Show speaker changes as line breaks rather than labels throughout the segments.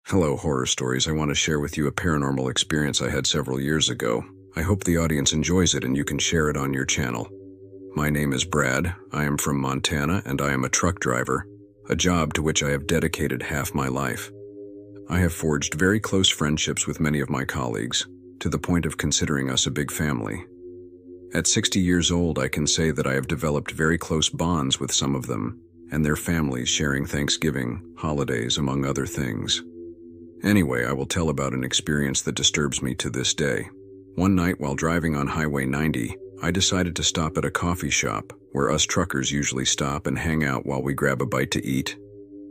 Hello, Horror Stories. I want to share with you a paranormal experience I had several years ago. I hope the audience enjoys it and you can share it on your channel. My name is Brad. I am from Montana and I am a truck driver, a job to which I have dedicated half my life. I have forged very close friendships with many of my colleagues, to the point of considering us a big family. At 60 years old, I can say that I have developed very close bonds with some of them, and their families, sharing Thanksgiving, holidays, among other things. Anyway, I will tell about an experience that disturbs me to this day. One night while driving on Highway 90, I decided to stop at a coffee shop, where us truckers usually stop and hang out while we grab a bite to eat.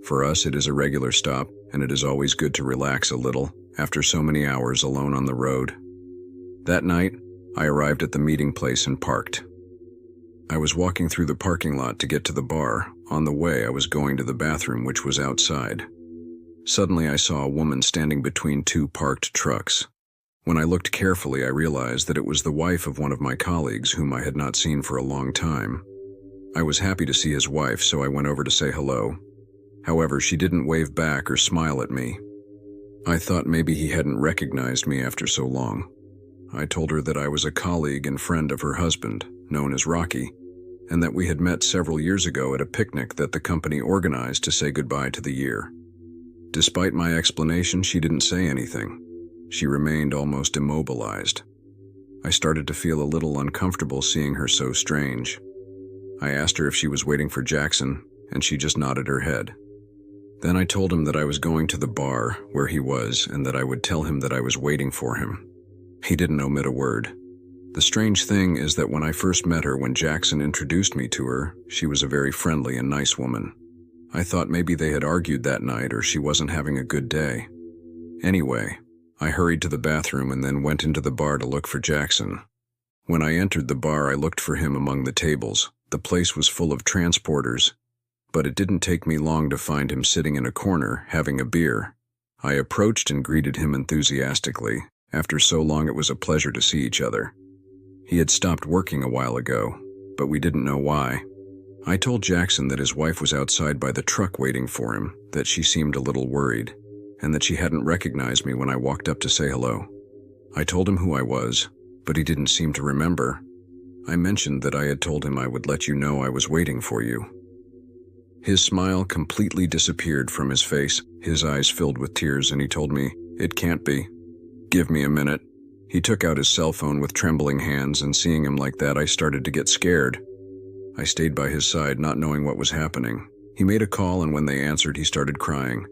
For us, it is a regular stop, and it is always good to relax a little after so many hours alone on the road. That night, I arrived at the meeting place and parked. I was walking through the parking lot to get to the bar. On the way, I was going to the bathroom, which was outside. Suddenly, I saw a woman standing between two parked trucks. When I looked carefully, I realized that it was the wife of one of my colleagues whom I had not seen for a long time. I was happy to see his wife, so I went over to say hello. However, she didn't wave back or smile at me. I thought maybe he hadn't recognized me after so long. I told her that I was a colleague and friend of her husband, known as Rocky, and that we had met several years ago at a picnic that the company organized to say goodbye to the year. Despite my explanation, she didn't say anything. She remained almost immobilized. I started to feel a little uncomfortable seeing her so strange. I asked her if she was waiting for Jackson, and she just nodded her head. Then I told him that I was going to the bar where he was and that I would tell him that I was waiting for him. He didn't omit a word. The strange thing is that when I first met her, when Jackson introduced me to her, she was a very friendly and nice woman. I thought maybe they had argued that night or she wasn't having a good day. Anyway, I hurried to the bathroom and then went into the bar to look for Jackson. When I entered the bar, I looked for him among the tables. The place was full of transporters, but it didn't take me long to find him sitting in a corner, having a beer. I approached and greeted him enthusiastically. After so long, it was a pleasure to see each other. He had stopped working a while ago, but we didn't know why. I told Jackson that his wife was outside by the truck waiting for him, that she seemed a little worried, and that she hadn't recognized me when I walked up to say hello. I told him who I was, but he didn't seem to remember. I mentioned that I had told him I would let you know I was waiting for you. His smile completely disappeared from his face, his eyes filled with tears, and he told me, "It can't be. Give me a minute." He took out his cell phone with trembling hands, and seeing him like that, I started to get scared. I stayed by his side, not knowing what was happening. He made a call, and when they answered, he started crying,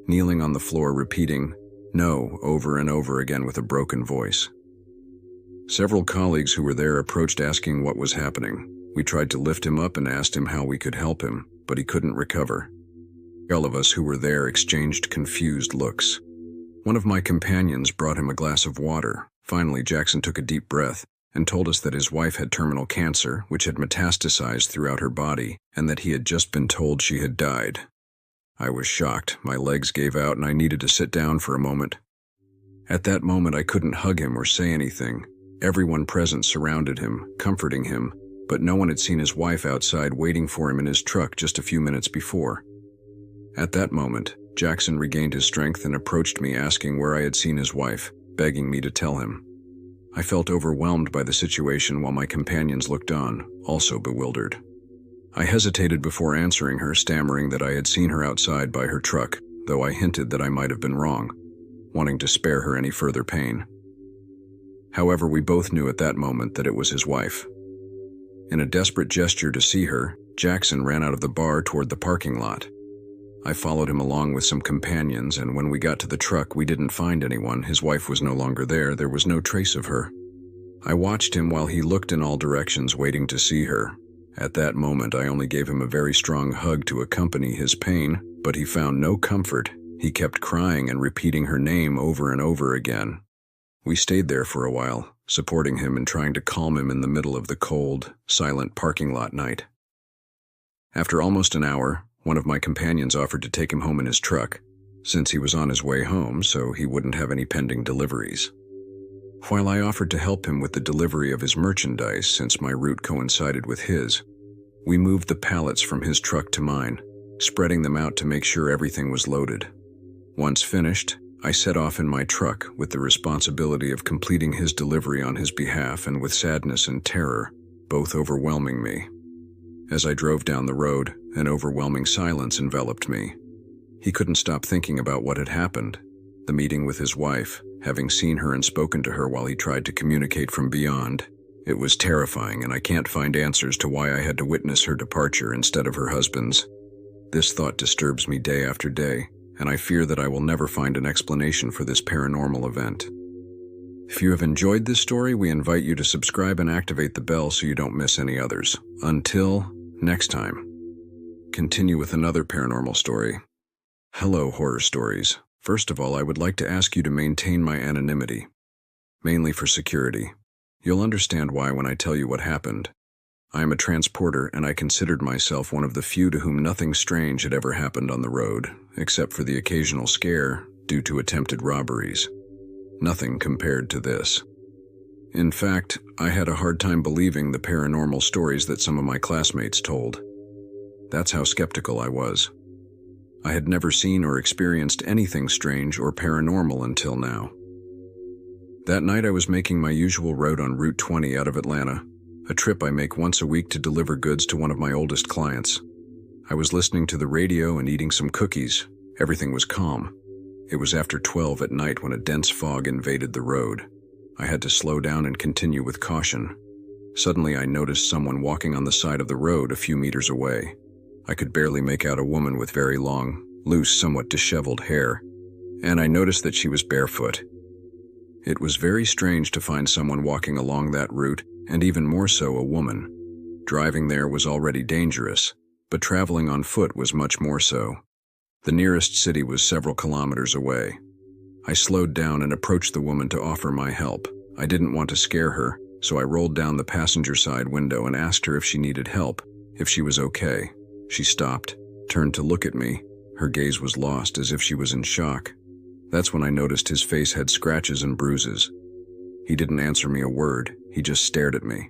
kneeling on the floor, repeating, "No," over and over again with a broken voice. Several colleagues who were there approached asking what was happening. We tried to lift him up and asked him how we could help him, but he couldn't recover. All of us who were there exchanged confused looks. One of my companions brought him a glass of water. Finally, Jackson took a deep breath and told us that his wife had terminal cancer, which had metastasized throughout her body, and that he had just been told she had died. I was shocked. My legs gave out and I needed to sit down for a moment. At that moment, I couldn't hug him or say anything. Everyone present surrounded him, comforting him, but no one had seen his wife outside waiting for him in his truck just a few minutes before. At that moment, Jackson regained his strength and approached me, asking where I had seen his wife, begging me to tell him. I felt overwhelmed by the situation while my companions looked on, also bewildered. I hesitated before answering her, stammering that I had seen her outside by her truck, though I hinted that I might have been wrong, wanting to spare her any further pain. However, we both knew at that moment that it was his wife. In a desperate gesture to see her, Jackson ran out of the bar toward the parking lot. I followed him along with some companions, and when we got to the truck, we didn't find anyone. His wife was no longer there. There was no trace of her. I watched him while he looked in all directions, waiting to see her. At that moment, I only gave him a very strong hug to accompany his pain, but he found no comfort. He kept crying and repeating her name over and over again. We stayed there for a while, supporting him and trying to calm him in the middle of the cold, silent parking lot night. After almost an hour, one of my companions offered to take him home in his truck, since he was on his way home, so he wouldn't have any pending deliveries. While I offered to help him with the delivery of his merchandise, since my route coincided with his, we moved the pallets from his truck to mine, spreading them out to make sure everything was loaded. Once finished, I set off in my truck with the responsibility of completing his delivery on his behalf and with sadness and terror, both overwhelming me. As I drove down the road, an overwhelming silence enveloped me. He couldn't stop thinking about what had happened, the meeting with his wife, having seen her and spoken to her while he tried to communicate from beyond. It was terrifying, and I can't find answers to why I had to witness her departure instead of her husband's. This thought disturbs me day after day, and I fear that I will never find an explanation for this paranormal event. If you have enjoyed this story, we invite you to subscribe and activate the bell so you don't miss any others. Until next time, continue with another paranormal story. Hello, horror stories. First of all, I would like to ask you to maintain my anonymity, mainly for security. You'll understand why when I tell you what happened. I am a transporter, and I considered myself one of the few to whom nothing strange had ever happened on the road, except for the occasional scare due to attempted robberies. Nothing compared to this. In fact, I had a hard time believing the paranormal stories that some of my classmates told. That's how skeptical I was. I had never seen or experienced anything strange or paranormal until now. That night I was making my usual route on Route 20 out of Atlanta, a trip I make once a week to deliver goods to one of my oldest clients. I was listening to the radio and eating some cookies. Everything was calm. It was after 12 at night when a dense fog invaded the road. I had to slow down and continue with caution. Suddenly I noticed someone walking on the side of the road a few meters away. I could barely make out a woman with very long, loose, somewhat disheveled hair, and I noticed that she was barefoot. It was very strange to find someone walking along that route, and even more so a woman. Driving there was already dangerous, but traveling on foot was much more so. The nearest city was several kilometers away. I slowed down and approached the woman to offer my help. I didn't want to scare her, so I rolled down the passenger side window and asked her if she needed help, if she was okay. She stopped, turned to look at me. Her gaze was lost, as if she was in shock. That's when I noticed his face had scratches and bruises. He didn't answer me a word, he just stared at me.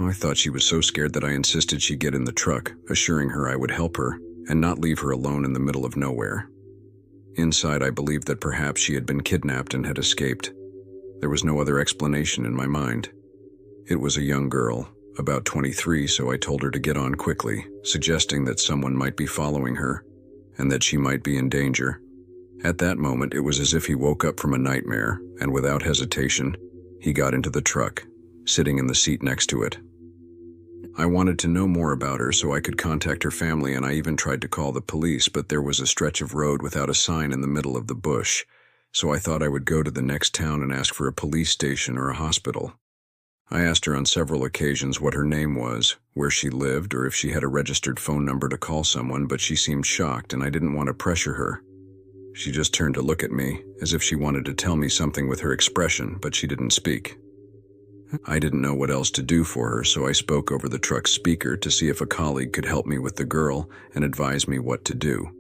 I thought she was so scared that I insisted she get in the truck, assuring her I would help her and not leave her alone in the middle of nowhere. Inside, I believed that perhaps she had been kidnapped and had escaped. There was no other explanation in my mind. It was a young girl, about 23, so I told her to get on quickly, suggesting that someone might be following her and that she might be in danger. At that moment, it was as if he woke up from a nightmare, and without hesitation, he got into the truck, sitting in the seat next to it. I wanted to know more about her so I could contact her family, and I even tried to call the police, but there was a stretch of road without a sign in the middle of the bush, so I thought I would go to the next town and ask for a police station or a hospital. I asked her on several occasions what her name was, where she lived, or if she had a registered phone number to call someone, but she seemed shocked and I didn't want to pressure her. She just turned to look at me, as if she wanted to tell me something with her expression, but she didn't speak. I didn't know what else to do for her, so I spoke over the truck's speaker to see if a colleague could help me with the girl and advise me what to do.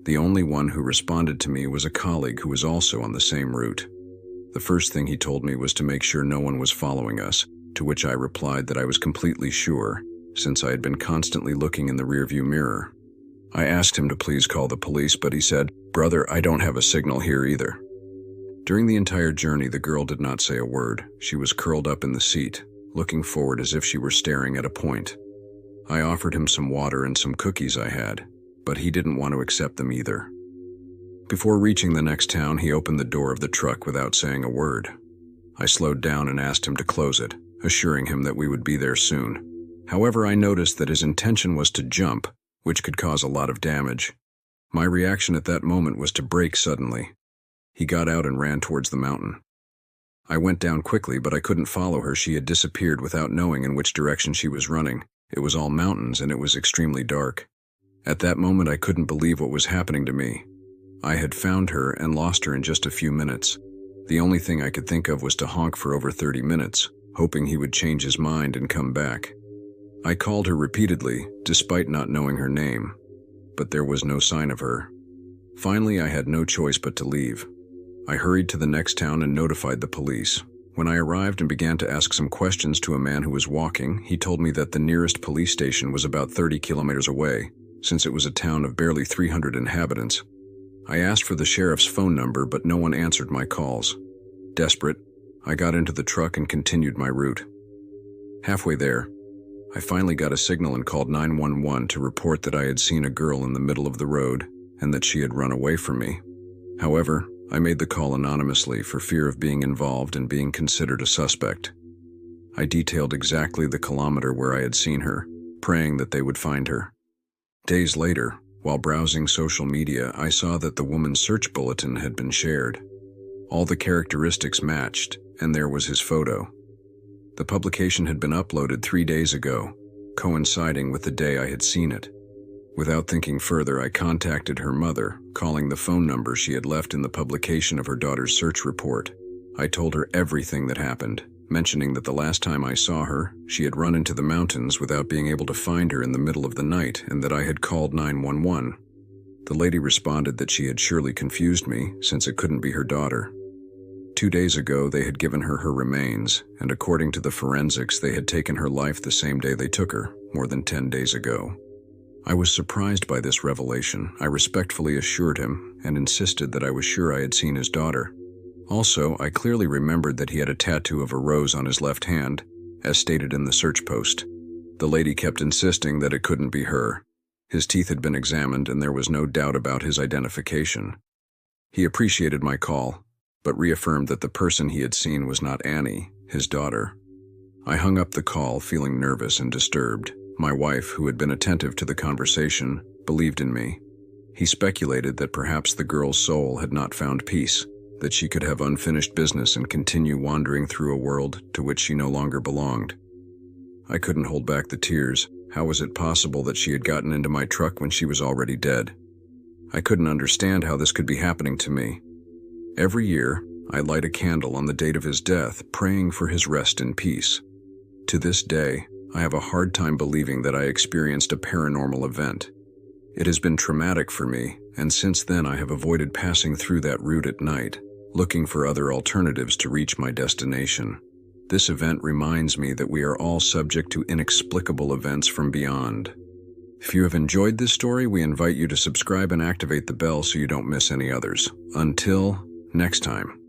The only one who responded to me was a colleague who was also on the same route. The first thing he told me was to make sure no one was following us, to which I replied that I was completely sure, since I had been constantly looking in the rearview mirror. I asked him to please call the police, but he said, "Brother, I don't have a signal here either." During the entire journey, the girl did not say a word. She was curled up in the seat, looking forward as if she were staring at a point. I offered him some water and some cookies I had, but he didn't want to accept them either. Before reaching the next town, he opened the door of the truck without saying a word. I slowed down and asked him to close it, assuring him that we would be there soon. However, I noticed that his intention was to jump, which could cause a lot of damage. My reaction at that moment was to brake suddenly. He got out and ran towards the mountain. I went down quickly, but I couldn't follow her. She had disappeared without knowing in which direction she was running. It was all mountains and it was extremely dark. At that moment, I couldn't believe what was happening to me. I had found her and lost her in just a few minutes. The only thing I could think of was to honk for over 30 minutes, hoping he would change his mind and come back. I called her repeatedly, despite not knowing her name, but there was no sign of her. Finally, I had no choice but to leave. I hurried to the next town and notified the police. When I arrived and began to ask some questions to a man who was walking, he told me that the nearest police station was about 30 kilometers away, since it was a town of barely 300 inhabitants. I asked for the sheriff's phone number, but no one answered my calls. Desperate, I got into the truck and continued my route. Halfway there, I finally got a signal and called 911 to report that I had seen a girl in the middle of the road and that she had run away from me. However, I made the call anonymously for fear of being involved and being considered a suspect. I detailed exactly the kilometer where I had seen her, praying that they would find her. Days later, while browsing social media, I saw that the woman's search bulletin had been shared. All the characteristics matched, and there was his photo. The publication had been uploaded 3 days ago, coinciding with the day I had seen it. Without thinking further, I contacted her mother, calling the phone number she had left in the publication of her daughter's search report. I told her everything that happened, mentioning that the last time I saw her, she had run into the mountains without being able to find her in the middle of the night and that I had called 911. The lady responded that she had surely confused me, since it couldn't be her daughter. 2 days ago, they had given her her remains, and according to the forensics, they had taken her life the same day they took her, more than 10 days ago. I was surprised by this revelation. I respectfully assured him and insisted that I was sure I had seen his daughter. Also, I clearly remembered that he had a tattoo of a rose on his left hand, as stated in the search post. The lady kept insisting that it couldn't be her. His teeth had been examined and there was no doubt about his identification. He appreciated my call, but reaffirmed that the person he had seen was not Annie, his daughter. I hung up the call feeling nervous and disturbed. My wife, who had been attentive to the conversation, believed in me. He speculated that perhaps the girl's soul had not found peace, that she could have unfinished business and continue wandering through a world to which she no longer belonged. I couldn't hold back the tears. How was it possible that she had gotten into my truck when she was already dead? I couldn't understand how this could be happening to me. Every year, I light a candle on the date of his death, praying for his rest in peace. To this day, I have a hard time believing that I experienced a paranormal event. It has been traumatic for me, and since then I have avoided passing through that route at night, looking for other alternatives to reach my destination. This event reminds me that we are all subject to inexplicable events from beyond. If you have enjoyed this story, we invite you to subscribe and activate the bell so you don't miss any others. Until next time.